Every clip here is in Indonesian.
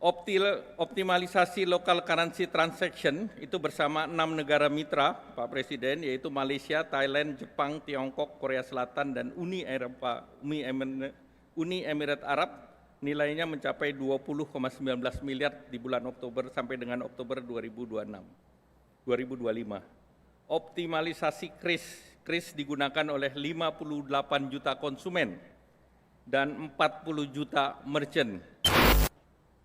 Optimalisasi local currency transaction itu bersama 6 negara mitra, Pak Presiden, yaitu Malaysia, Thailand, Jepang, Tiongkok, Korea Selatan, dan Uni Emirat Arab, nilainya mencapai 20,19 miliar di bulan Oktober sampai dengan Oktober 2025. Optimalisasi KRIS digunakan oleh 58 juta konsumen dan 40 juta merchant.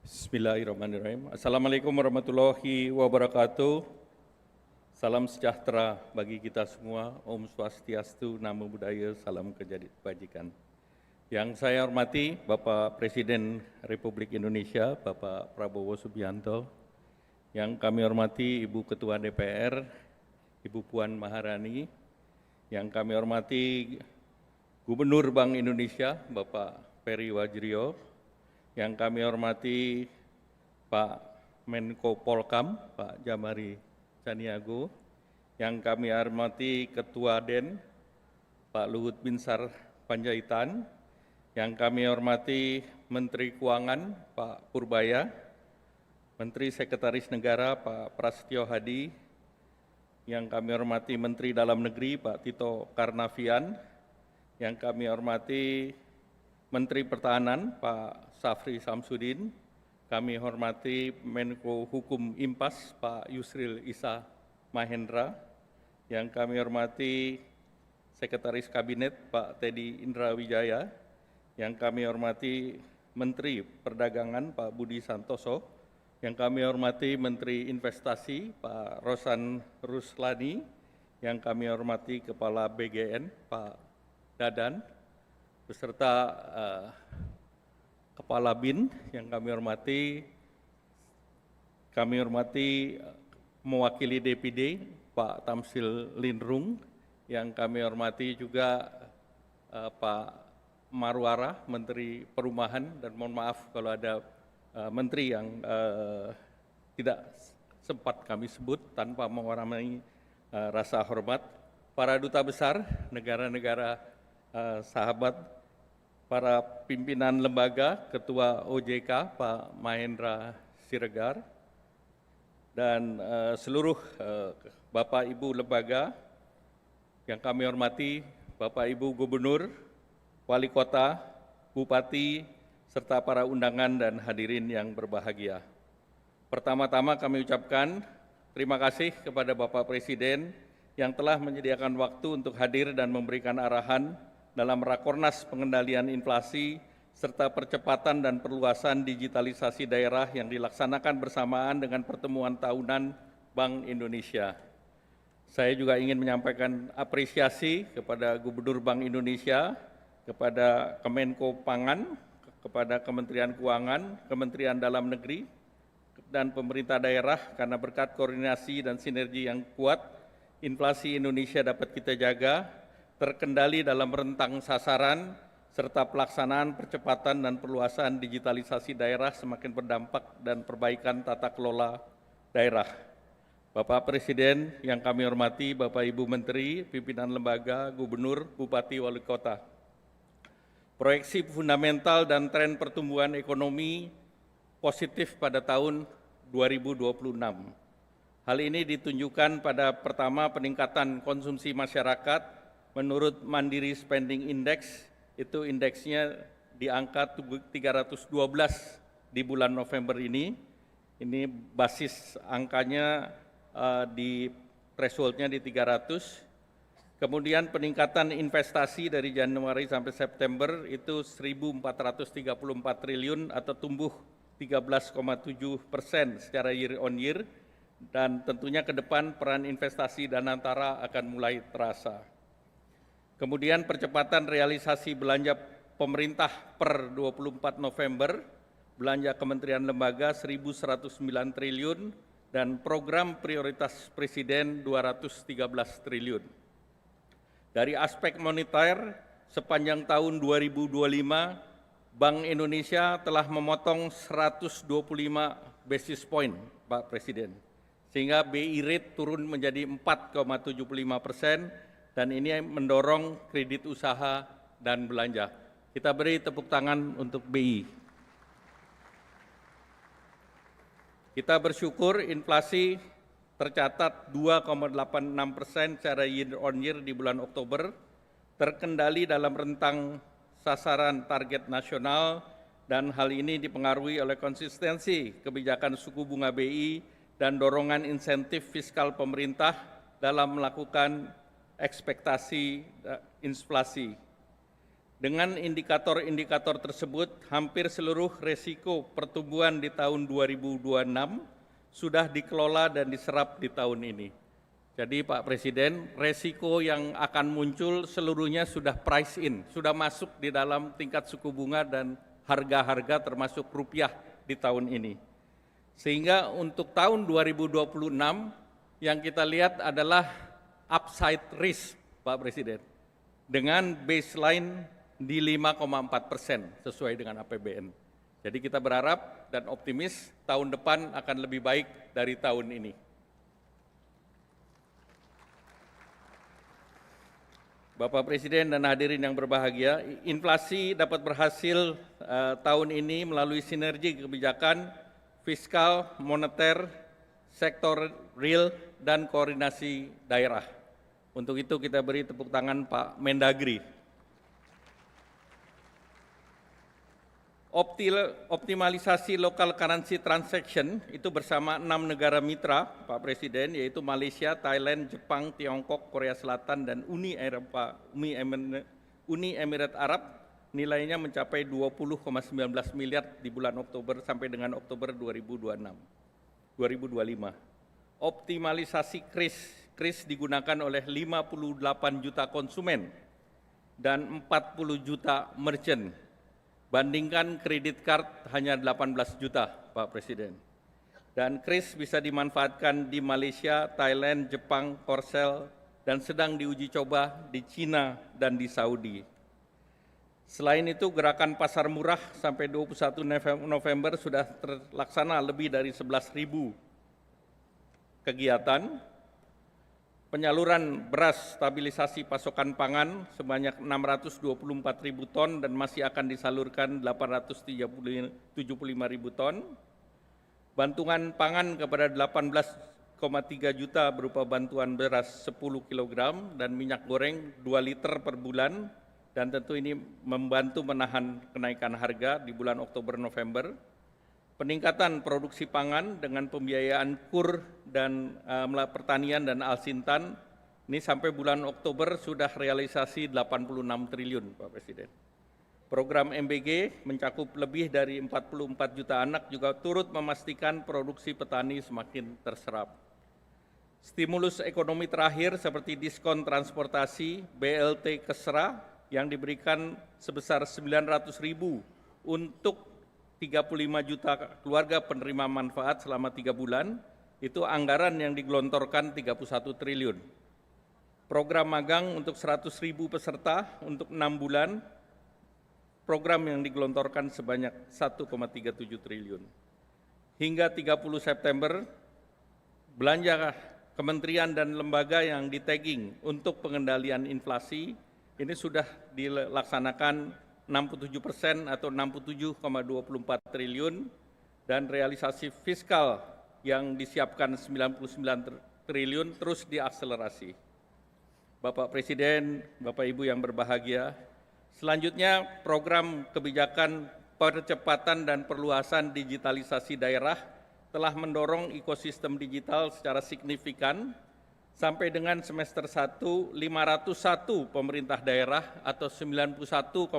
Bismillahirrahmanirrahim. Assalamualaikum warahmatullahi wabarakatuh. Salam sejahtera bagi kita semua. Om Swastiastu, Namo Buddhaya, salam kebajikan. Yang saya hormati Bapak Presiden Republik Indonesia, Bapak Prabowo Subianto. Yang kami hormati Ibu Ketua DPR, Ibu Puan Maharani. Yang kami hormati Gubernur Bank Indonesia, Bapak Peri Wajrio. Yang kami hormati Pak Menko Polkam, Pak Jamari Caniago. Yang kami hormati Ketua DEN, Pak Luhut Binsar Panjaitan. Yang kami hormati Menteri Keuangan, Pak Purbaya. Menteri Sekretaris Negara, Pak Prasetyo Hadi. Yang kami hormati Menteri Dalam Negeri, Pak Tito Karnavian. Yang kami hormati Menteri Pertahanan, Pak Safri Samsudin. Kami hormati Menko Hukum Impas, Pak Yusril Issa Mahendra. Yang kami hormati Sekretaris Kabinet, Pak Teddy Indra Wijaya. Yang kami hormati Menteri Perdagangan, Pak Budi Santoso. Yang kami hormati Menteri Investasi, Pak Rosan Ruslani. Yang kami hormati Kepala BGN, Pak Dadan, beserta Kepala BIN yang kami hormati mewakili DPD Pak Tamsil Lindrung, yang kami hormati juga Pak Marwara, Menteri Perumahan, dan mohon maaf kalau ada menteri yang tidak sempat kami sebut tanpa mengurangi rasa hormat, para duta besar negara-negara sahabat, para pimpinan lembaga, Ketua OJK, Pak Mahendra Siregar, dan seluruh Bapak Ibu lembaga yang kami hormati, Bapak Ibu Gubernur, Wali Kota, Bupati, serta para undangan dan hadirin yang berbahagia. Pertama-tama kami ucapkan terima kasih kepada Bapak Presiden yang telah menyediakan waktu untuk hadir dan memberikan arahan dalam Rakornas Pengendalian Inflasi serta percepatan dan perluasan digitalisasi daerah yang dilaksanakan bersamaan dengan pertemuan tahunan Bank Indonesia. Saya juga ingin menyampaikan apresiasi kepada Gubernur Bank Indonesia, kepada Kemenko Pangan, kepada Kementerian Keuangan, Kementerian Dalam Negeri, dan pemerintah daerah karena berkat koordinasi dan sinergi yang kuat, inflasi Indonesia dapat kita jaga, terkendali dalam rentang sasaran, serta pelaksanaan percepatan dan perluasan digitalisasi daerah semakin berdampak dan perbaikan tata kelola daerah. Bapak Presiden yang kami hormati, Bapak Ibu Menteri, pimpinan lembaga, Gubernur, Bupati, Wali Kota. Proyeksi fundamental dan tren pertumbuhan ekonomi positif pada tahun 2026. Hal ini ditunjukkan pada pertama peningkatan konsumsi masyarakat. Menurut Mandiri Spending Index, itu indeksnya di angka 312 di bulan November ini. Ini basis angkanya di thresholdnya di 300. Kemudian peningkatan investasi dari Januari sampai September itu 1.434 triliun atau tumbuh 13,7% secara year on year. Dan tentunya ke depan peran investasi Danantara akan mulai terasa. Kemudian percepatan realisasi belanja pemerintah per 24 November, belanja kementerian lembaga 1.109 triliun, dan program prioritas Presiden 213 triliun. Dari aspek moneter, sepanjang tahun 2025, Bank Indonesia telah memotong 125 basis point, Pak Presiden, sehingga BI rate turun menjadi 4,75%, dan ini mendorong kredit usaha dan belanja. Kita beri tepuk tangan untuk BI. Kita bersyukur inflasi tercatat 2,86% secara year on year di bulan Oktober, terkendali dalam rentang sasaran target nasional, dan hal ini dipengaruhi oleh konsistensi kebijakan suku bunga BI dan dorongan insentif fiskal pemerintah dalam melakukan ekspektasi inflasi. Dengan indikator-indikator tersebut, hampir seluruh resiko pertumbuhan di tahun 2026 sudah dikelola dan diserap di tahun ini. Jadi Pak Presiden, resiko yang akan muncul seluruhnya sudah price in, sudah masuk di dalam tingkat suku bunga dan harga-harga termasuk rupiah di tahun ini. Sehingga untuk tahun 2026 yang kita lihat adalah upside risk, Pak Presiden, dengan baseline di 5,4% sesuai dengan APBN. Jadi kita berharap dan optimis tahun depan akan lebih baik dari tahun ini. Bapak Presiden dan hadirin yang berbahagia, inflasi dapat berhasil tahun ini melalui sinergi kebijakan fiskal, moneter, sektor real, dan koordinasi daerah. Untuk itu kita beri tepuk tangan Pak Mendagri. Optimalisasi local currency transaction itu bersama 6 negara mitra, Pak Presiden, yaitu Malaysia, Thailand, Jepang, Tiongkok, Korea Selatan, dan Uni Emirat Arab, nilainya mencapai 20,19 miliar di bulan Oktober sampai dengan Oktober 2025. Optimalisasi KRIS digunakan oleh 58 juta konsumen dan 40 juta merchant. Bandingkan kredit card hanya 18 juta, Pak Presiden. Dan KRIS bisa dimanfaatkan di Malaysia, Thailand, Jepang, Korsel, dan sedang diuji coba di Cina dan di Saudi. Selain itu, gerakan pasar murah sampai 21 November sudah terlaksana lebih dari 11.000 kegiatan. Penyaluran beras stabilisasi pasokan pangan sebanyak 624.000 ton dan masih akan disalurkan 875.000 ton. Bantuan pangan kepada 18,3 juta berupa bantuan beras 10 kg dan minyak goreng 2 liter per bulan, dan tentu ini membantu menahan kenaikan harga di bulan Oktober-November. Peningkatan produksi pangan dengan pembiayaan KUR dan pertanian dan Alsintan, ini sampai bulan Oktober sudah realisasi 86 triliun, Pak Presiden. Program MBG mencakup lebih dari 44 juta anak juga turut memastikan produksi petani semakin terserap. Stimulus ekonomi terakhir seperti diskon transportasi, BLT Kesra yang diberikan sebesar 900.000 untuk 35 juta keluarga penerima manfaat selama 3 bulan, itu anggaran yang digelontorkan 31 triliun. Program magang untuk 100.000 peserta untuk 6 bulan, program yang digelontorkan sebanyak 1,37 triliun. Hingga 30 September, belanja kementerian dan lembaga yang di-tagging untuk pengendalian inflasi ini sudah dilaksanakan 67% atau 67,24 triliun, dan realisasi fiskal yang disiapkan 99 triliun terus diakselerasi. Bapak Presiden, Bapak Ibu yang berbahagia, selanjutnya program kebijakan percepatan dan perluasan digitalisasi daerah telah mendorong ekosistem digital secara signifikan. Sampai dengan semester 1, 501 pemerintah daerah atau 91,8%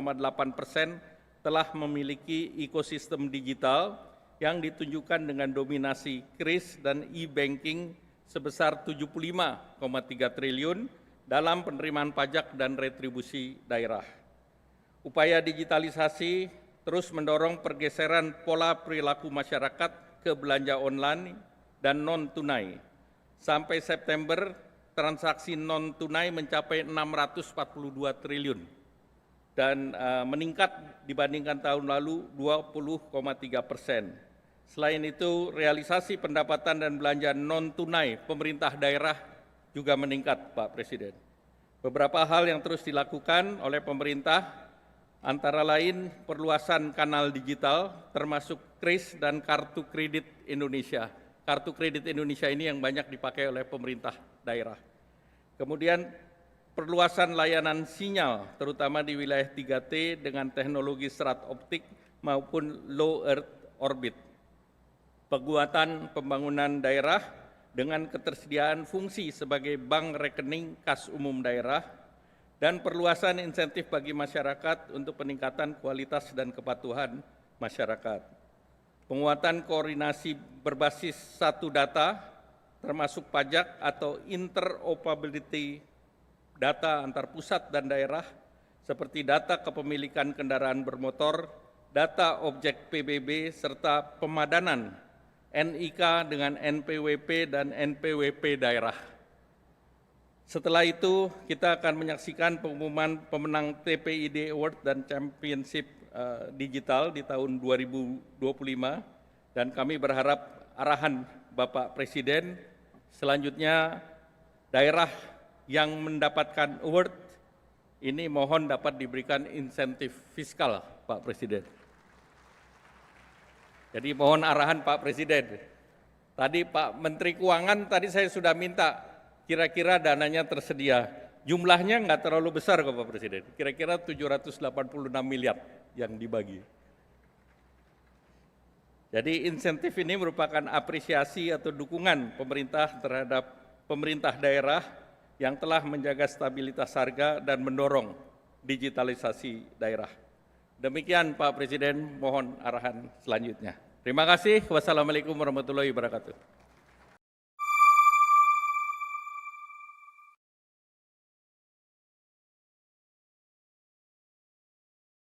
telah memiliki ekosistem digital yang ditunjukkan dengan dominasi KRIS dan e-banking sebesar 75,3 triliun dalam penerimaan pajak dan retribusi daerah. Upaya digitalisasi terus mendorong pergeseran pola perilaku masyarakat ke belanja online dan non-tunai. Sampai September, transaksi non-tunai mencapai 642 triliun dan meningkat dibandingkan tahun lalu 20,3%. Selain itu, realisasi pendapatan dan belanja non-tunai pemerintah daerah juga meningkat, Pak Presiden. Beberapa hal yang terus dilakukan oleh pemerintah antara lain perluasan kanal digital termasuk KRIS dan Kartu Kredit Indonesia. Kartu Kredit Indonesia ini yang banyak dipakai oleh pemerintah daerah. Kemudian perluasan layanan sinyal terutama di wilayah 3T dengan teknologi serat optik maupun low earth orbit. Penguatan pembangunan daerah dengan ketersediaan fungsi sebagai bank rekening kas umum daerah dan perluasan insentif bagi masyarakat untuk peningkatan kualitas dan kepatuhan masyarakat. Penguatan koordinasi berbasis satu data, termasuk pajak atau interoperability data antar pusat dan daerah, seperti data kepemilikan kendaraan bermotor, data objek PBB, serta pemadanan NIK dengan NPWP dan NPWP daerah. Setelah itu, kita akan menyaksikan pengumuman pemenang TPID Award dan Championship Digital di tahun 2025, dan kami berharap arahan Bapak Presiden selanjutnya daerah yang mendapatkan award ini mohon dapat diberikan insentif fiskal, Pak Presiden. Jadi mohon arahan Pak Presiden. Tadi Pak Menteri Keuangan tadi saya sudah minta kira-kira dananya tersedia. Jumlahnya nggak terlalu besar kok Pak Presiden, kira-kira 786 miliar yang dibagi. Jadi insentif ini merupakan apresiasi atau dukungan pemerintah terhadap pemerintah daerah yang telah menjaga stabilitas harga dan mendorong digitalisasi daerah. Demikian Pak Presiden, mohon arahan selanjutnya. Terima kasih. Wassalamualaikum warahmatullahi wabarakatuh.